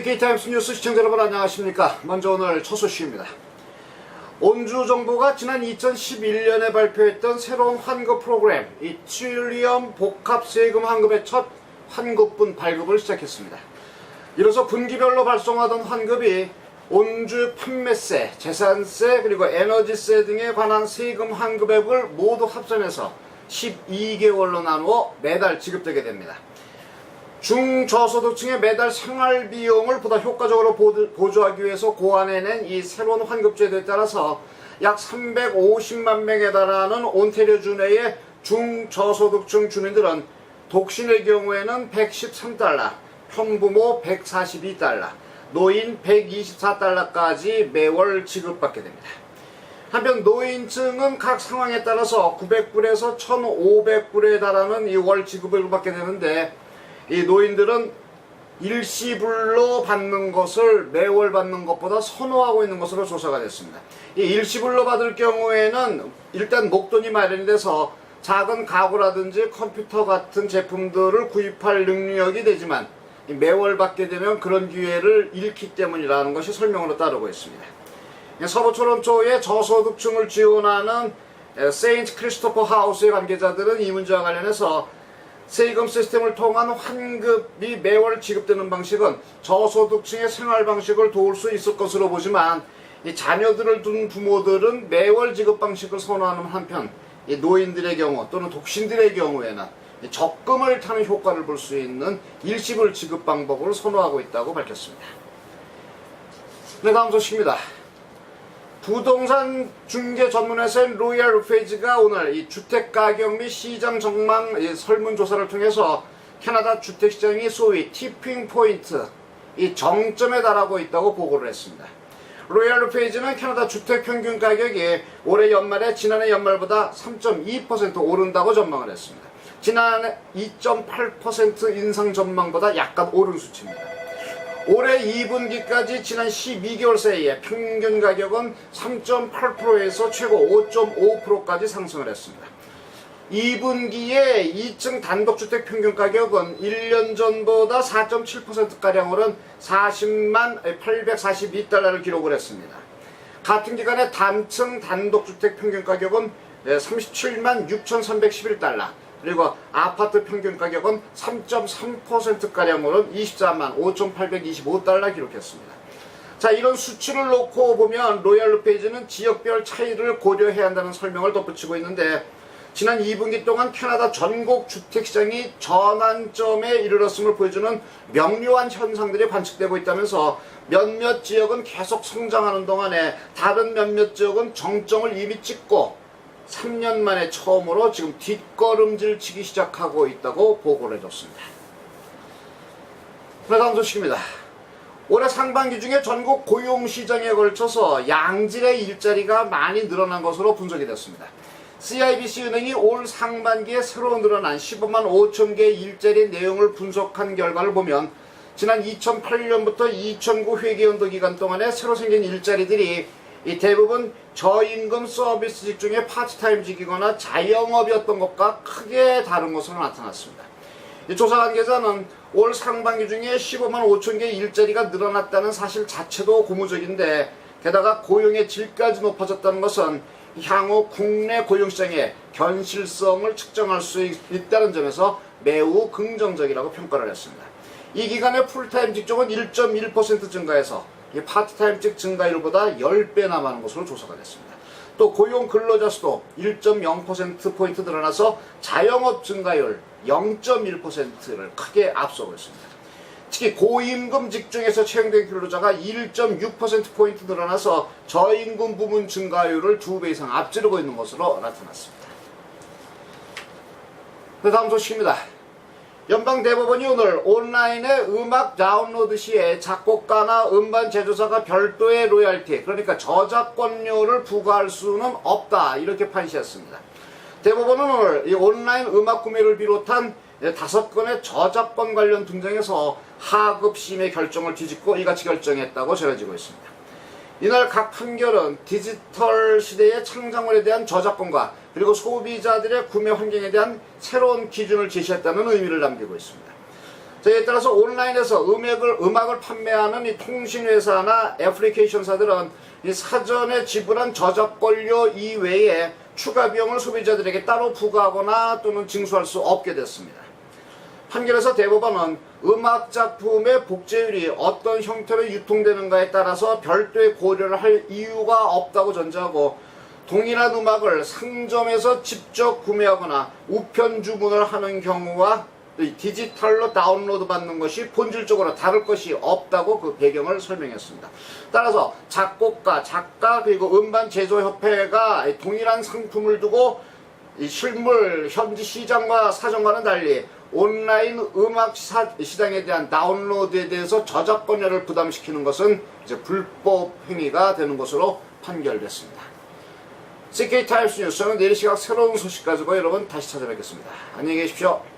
K타임스 뉴스 시청자 여러분 안녕하십니까. 먼저 오늘 첫 소식입니다. 온주정부가 지난 2011년에 발표했던 새로운 환급 프로그램 이 트릴리엄 복합세금 환급의 첫 환급분 발급을 시작했습니다. 이로써 분기별로 발송하던 환급이 온주 판매세, 재산세, 그리고 에너지세 등에 관한 세금 환급액을 모두 합산해서 12개월로 나누어 매달 지급되게 됩니다. 중저소득층의 매달 생활비용을 보다 효과적으로 보조하기 위해서 고안해낸 이 새로운 환급제도에 따라서 약 350만 명에 달하는 온태리오 내의 중저소득층 주민들은 독신의 경우에는 113달러, 편부모 142달러, 노인 124달러까지 매월 지급받게 됩니다. 한편 노인층은 각 상황에 따라서 900불에서 1,500불에 달하는 이 월 지급을 받게 되는데, 이 노인들은 일시불로 받는 것을 매월 받는 것보다 선호하고 있는 것으로 조사가 됐습니다. 이 일시불로 받을 경우에는 일단 목돈이 마련이 돼서 작은 가구라든지 컴퓨터 같은 제품들을 구입할 능력이 되지만 매월 받게 되면 그런 기회를 잃기 때문이라는 것이 설명으로 따르고 있습니다. 서부 토론토의 저소득층을 지원하는 세인트 크리스토퍼 하우스의 관계자들은 이 문제와 관련해서 세금 시스템을 통한 환급이 매월 지급되는 방식은 저소득층의 생활 방식을 도울 수 있을 것으로 보지만 이 자녀들을 둔 부모들은 매월 지급 방식을 선호하는 한편 이 노인들의 경우 또는 독신들의 경우에는 적금을 타는 효과를 볼 수 있는 일시불 지급 방법을 선호하고 있다고 밝혔습니다. 네, 다음 소식입니다. 부동산 중개 전문회사인 로얄 루페이지가 오늘 이 주택가격 및 시장 전망 설문조사를 통해서 캐나다 주택시장이 소위 티핑 포인트, 이 정점에 달하고 있다고 보고를 했습니다. 로얄 루페이지는 캐나다 주택 평균 가격이 올해 연말에 지난해 연말보다 3.2% 오른다고 전망을 했습니다. 지난해 2.8% 인상 전망보다 약간 오른 수치입니다. 올해 2분기까지 지난 12개월 사이에 평균 가격은 3.8%에서 최고 5.5%까지 상승을 했습니다. 2분기에 2층 단독주택 평균 가격은 1년 전보다 4.7%가량 오른 40만 842달러를 기록을 했습니다. 같은 기간에 단층 단독주택 평균 가격은 37만 6,311달러, 그리고 아파트 평균 가격은 3.3%가량 오른 24만 5,825달러 기록했습니다. 자, 이런 수치를 놓고 보면 로얄 루페이지는 지역별 차이를 고려해야 한다는 설명을 덧붙이고 있는데, 지난 2분기 동안 캐나다 전국 주택시장이 전환점에 이르렀음을 보여주는 명료한 현상들이 관측되고 있다면서 몇몇 지역은 계속 성장하는 동안에 다른 몇몇 지역은 정점을 이미 찍고 3년 만에 처음으로 지금 뒷걸음질 치기 시작하고 있다고 보고를 해줬습니다. 다음 소식입니다. 올해 상반기 중에 전국 고용시장에 걸쳐서 양질의 일자리가 많이 늘어난 것으로 분석이 됐습니다. CIBC 은행이 올 상반기에 새로 늘어난 15만 5천 개의 일자리 내용을 분석한 결과를 보면 지난 2008년부터 2009 회계연도 기간 동안에 새로 생긴 일자리들이 이 대부분 저임금 서비스 직종의 파트타임직이거나 자영업이었던 것과 크게 다른 것으로 나타났습니다. 이 조사 관계자는 올 상반기 중에 15만 5천 개의 일자리가 늘어났다는 사실 자체도 고무적인데, 게다가 고용의 질까지 높아졌다는 것은 향후 국내 고용시장의 견실성을 측정할 수 있다는 점에서 매우 긍정적이라고 평가를 했습니다. 이 기간에 풀타임 직종은 1.1% 증가해서 이 파트타임직 증가율보다 10배나 많은 것으로 조사가 됐습니다. 또 고용 근로자 수도 1.0%포인트 늘어나서 자영업 증가율 0.1%를 크게 앞서고 있습니다. 특히 고임금 직종에서 채용된 근로자가 1.6%포인트 늘어나서 저임금 부문 증가율을 2배 이상 앞지르고 있는 것으로 나타났습니다. 다음 소식입니다. 연방대법원이 오늘 온라인에 음악 다운로드 시에 작곡가나 음반 제조사가 별도의 로열티, 그러니까 저작권료를 부과할 수는 없다, 이렇게 판시했습니다. 대법원은 오늘 이 온라인 음악 구매를 비롯한 5건의 저작권 관련 분쟁에서 하급심의 결정을 뒤집고 이같이 결정했다고 전해지고 있습니다. 이날 각 판결은 디지털 시대의 창작물에 대한 저작권과 그리고 소비자들의 구매 환경에 대한 새로운 기준을 제시했다는 의미를 남기고 있습니다. 이에 따라서 온라인에서 음악을 판매하는 이 통신회사나 애플리케이션사들은 이 사전에 지불한 저작권료 이외에 추가 비용을 소비자들에게 따로 부과하거나 또는 징수할 수 없게 됐습니다. 판결에서 대법원은 음악 작품의 복제율이 어떤 형태로 유통되는가에 따라서 별도의 고려를 할 이유가 없다고 전제하고, 동일한 음악을 상점에서 직접 구매하거나 우편 주문을 하는 경우와 디지털로 다운로드 받는 것이 본질적으로 다를 것이 없다고 그 배경을 설명했습니다. 따라서 작곡가, 작가 그리고 음반 제조협회가 동일한 상품을 두고 이 실물 현지 시장과 사정과는 달리 온라인 음악 시장에 대한 다운로드에 대해서 저작권료를 부담시키는 것은 이제 불법 행위가 되는 것으로 판결됐습니다. CK 타임스 뉴스는 내일 시각 새로운 소식 가지고 여러분 다시 찾아뵙겠습니다. 안녕히 계십시오.